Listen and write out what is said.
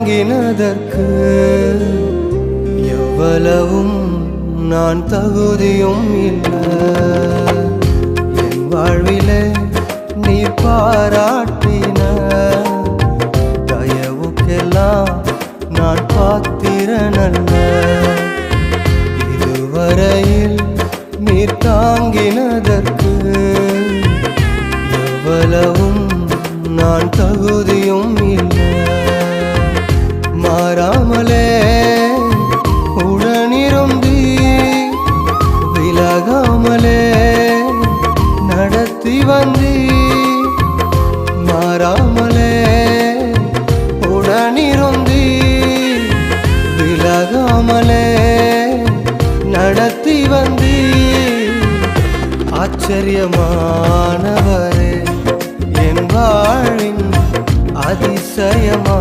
தாங்கினதற்கு எவ்வளவும் நான் தகுதியும் இல்லை. என் வாழ்விலே நீ பாராட்டின தயவுக்கெல்லாம் நான் பாத்திரனல்ல. இதுவரையில் நீ தாங்கினதற்கு எவ்வளவும் நான் தகுதியும் இல்லை. மாறாமலே உடனிருந்தி விலகாமலே நடத்தி வந்தி. மாறாமலே உடனிருந்தி விலகாமலே நடத்தி வந்தி. ஆச்சரியமானவரே, என் வாழின் அதிசயமா